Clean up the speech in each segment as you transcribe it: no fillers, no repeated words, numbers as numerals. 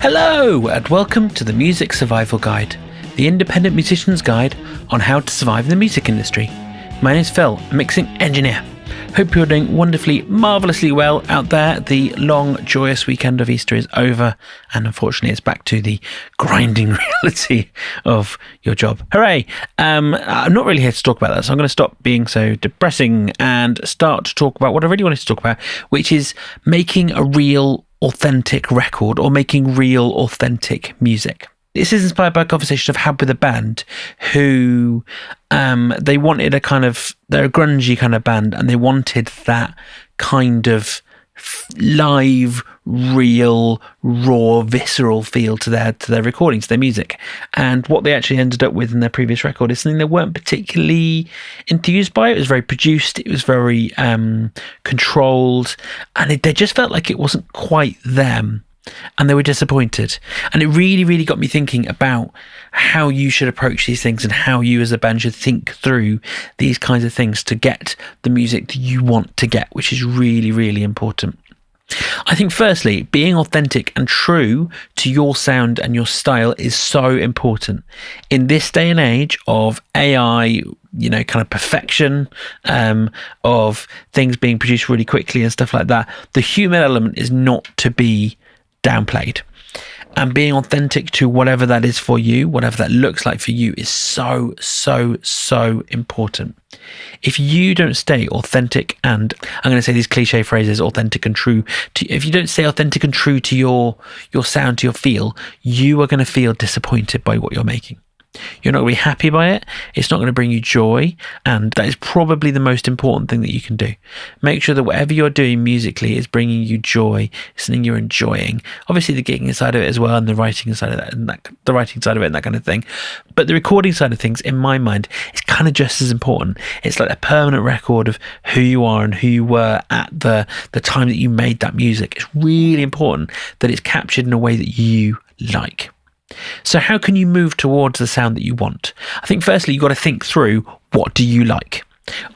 Hello, and welcome to the Music Survival Guide, the independent musician's guide on how to survive in the music industry. My name is Phil, a mixing engineer. Hope you're doing wonderfully, marvellously well out there. The long, joyous weekend of Easter is over, and unfortunately it's back to the grinding reality of your job. Hooray! I'm not really here to talk about that, so I'm going to stop being so depressing and start to talk about what I really wanted to talk about, which is making a real, authentic record or making real, authentic music. This is inspired by a conversation I've had with a band who they wanted they're a grungy kind of band, and they wanted that kind of live, real, raw, visceral feel to their recordings, to their music. And what they actually ended up with in their previous record is something they weren't particularly enthused by. It was very produced, it was very controlled, and they just felt like it wasn't quite them. And they were disappointed. And it really, really got me thinking about how you should approach these things and how you as a band should think through these kinds of things to get the music that you want to get, which is really, really important. I think firstly, being authentic and true to your sound and your style is so important. In this day and age of AI, kind of perfection, of things being produced really quickly and stuff like that, the human element is not to be downplayed, and being authentic to whatever that is for you, whatever that looks like for you, is so important. If you don't stay authentic, and I'm going to say these cliche phrases, authentic and true, if you don't stay authentic and true to your sound, to your feel, you are going to feel disappointed by what you're making. You're not going to be happy by it. It's not going to bring you joy. And that is probably the most important thing that you can do. Make sure that whatever you're doing musically is bringing you joy, something you're enjoying. Obviously the gigging side of it as well, and the writing side of that, and the writing side of it and that kind of thing. But the recording side of things, in my mind, is kind of just as important. It's like a permanent record of who you are and who you were at the time that you made that music. It's really important that it's captured in a way that you like. So how can you move towards the sound that you want? I think firstly, you've got to think through, what do you like?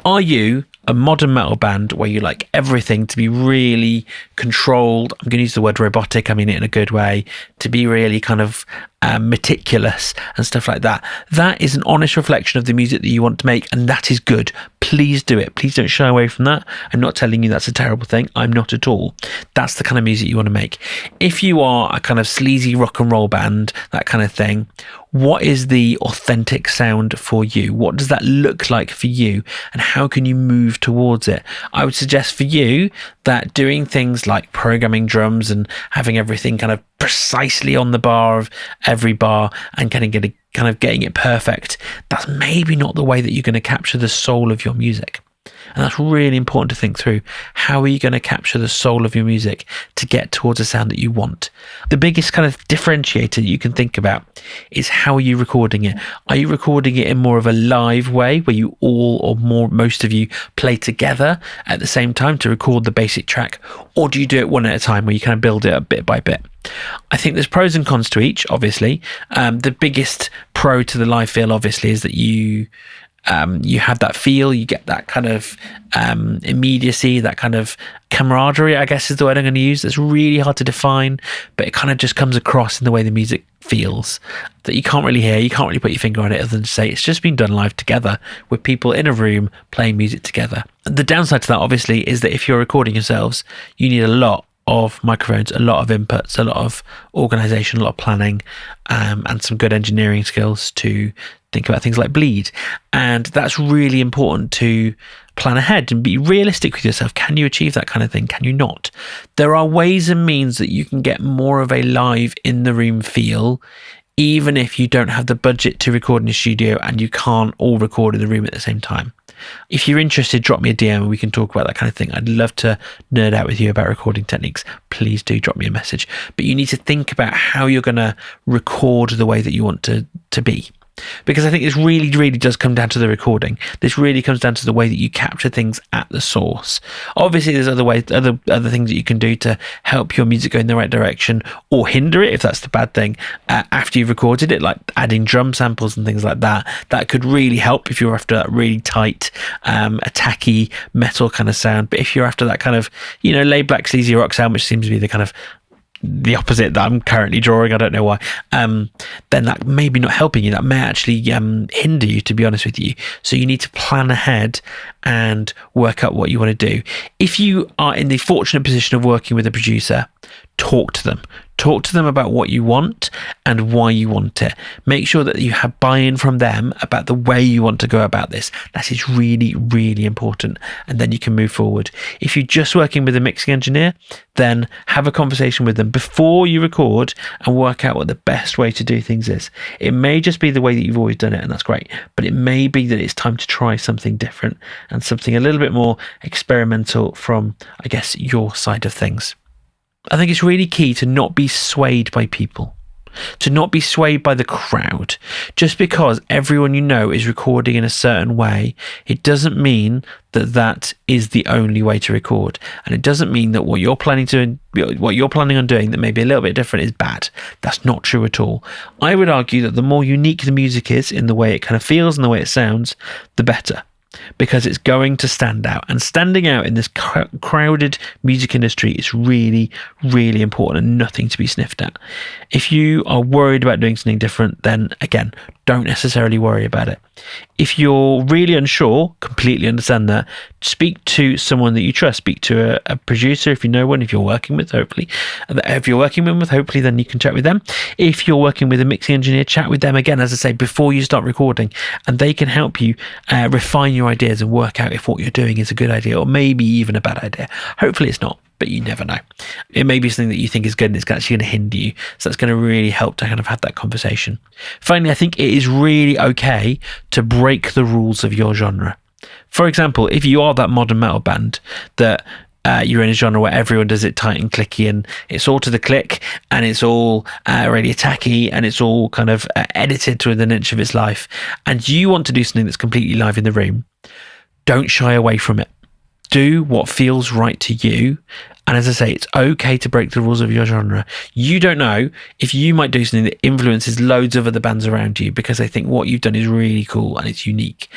Are you a modern metal band where you like everything to be really controlled? I'm going to use the word robotic, I mean it in a good way, to be really kind of meticulous and stuff like that. That is an honest reflection of the music that you want to make, and that is good. Please do it. Please don't shy away from that. I'm not telling you that's a terrible thing. I'm not at all. That's the kind of music you want to make. If you are a kind of sleazy rock and roll band, that kind of thing, what is the authentic sound for you? What does that look like for you? And how can you move towards it? I would suggest for you that doing things like programming drums and having everything kind of precisely on the bar of every bar and getting it perfect, that's maybe not the way that you're going to capture the soul of your music. And that's really important to think through. How are you going to capture the soul of your music to get towards a sound that you want? The biggest kind of differentiator you can think about is, how are you recording it? Are you recording it in more of a live way where you all, or most of you, play together at the same time to record the basic track? Or do you do it one at a time where you kind of build it up bit by bit? I think there's pros and cons to each, obviously. The biggest pro to the live feel, obviously, is that you have that feel, you get that kind of immediacy, that kind of camaraderie, I guess is the word I'm going to use. That's really hard to define, but it kind of just comes across in the way the music feels, that you can't really hear, you can't really put your finger on it other than to say it's just been done live together with people in a room playing music together. The downside to that, obviously, is that if you're recording yourselves, you need a lot of microphones, a lot of inputs, a lot of organization, a lot of planning, and some good engineering skills to think about things like bleed. And that's really important to plan ahead and be realistic with yourself. Can you achieve that kind of thing? Can you not? There are ways and means that you can get more of a live in the room feel, even if you don't have the budget to record in a studio and you can't all record in the room at the same time. If you're interested, drop me a DM and we can talk about that kind of thing. I'd love to nerd out with you about recording techniques. Please do drop me a message. But you need to think about how you're going to record the way that you want to be. Because I think this really, really does come down to the recording. This really comes down to the way that you capture things at the source. Obviously, there's other ways, other things that you can do to help your music go in the right direction or hinder it, if that's the bad thing, after you've recorded it, like adding drum samples and things like that. That could really help if you're after that really tight, attacky metal kind of sound. But if you're after that kind of, laid back, sleazy rock sound, which seems to be the kind of the opposite that I'm currently drawing, I don't know why, then that may be not helping you. That may actually hinder you, to be honest with you. So you need to plan ahead and work out what you want to do. If you are in the fortunate position of working with a producer, talk to them. Talk to them about what you want and why you want it. Make sure that you have buy-in from them about the way you want to go about this. That is really, really important. And then you can move forward. If you're just working with a mixing engineer, then have a conversation with them before you record and work out what the best way to do things is. It may just be the way that you've always done it, and that's great. But it may be that it's time to try something different and something a little bit more experimental from, I guess, your side of things. I think it's really key to not be swayed by people, to not be swayed by the crowd. Just because everyone you know is recording in a certain way, it doesn't mean that that is the only way to record. And it doesn't mean that what you're planning on doing that may be a little bit different is bad. That's not true at all. I would argue that the more unique the music is in the way it kind of feels and the way it sounds, the better. Because it's going to stand out, and standing out in this crowded music industry is really, really important and nothing to be sniffed at. If you are worried about doing something different, then again, don't necessarily worry about it. If you're really unsure, completely understand that. Speak to someone that you trust. Speak to a producer if you know one. If you're working with, hopefully, then you can chat with them. If you're working with a mixing engineer, chat with them again, as I say, before you start recording, and they can help you refine your ideas and work out if what you're doing is a good idea or maybe even a bad idea. Hopefully it's not, but you never know. It may be something that you think is good and it's actually going to hinder you. So that's going to really help to kind of have that conversation. Finally, I think it is really okay to break the rules of your genre. For example, if you are that modern metal band that you're in a genre where everyone does it tight and clicky and it's all to the click and it's all really attacky and it's all kind of edited to within an inch of its life, and you want to do something that's completely live in the room, don't shy away from it. Do what feels right to you. And as I say, it's okay to break the rules of your genre. You don't know if you might do something that influences loads of other bands around you because they think what you've done is really cool and it's unique.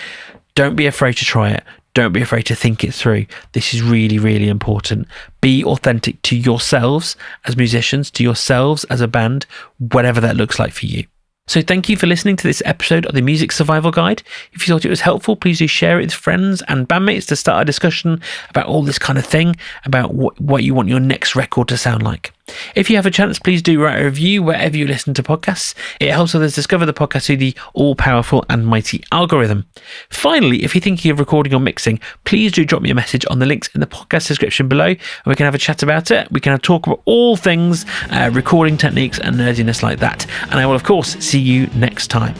Don't be afraid to try it. Don't be afraid to think it through. This is really, really important. Be authentic to yourselves as musicians, to yourselves as a band, whatever that looks like for you. So thank you for listening to this episode of the Music Survival Guide. If you thought it was helpful, please do share it with friends and bandmates to start a discussion about all this kind of thing, about what you want your next record to sound like. If you have a chance, please do write a review wherever you listen to podcasts. It helps others discover the podcast through the all-powerful and mighty algorithm. Finally, if you're thinking of recording or mixing, please do drop me a message on the links in the podcast description below and we can have a chat about it. We can have talk about all things recording techniques and nerdiness like that. And I will, of course, see you next time.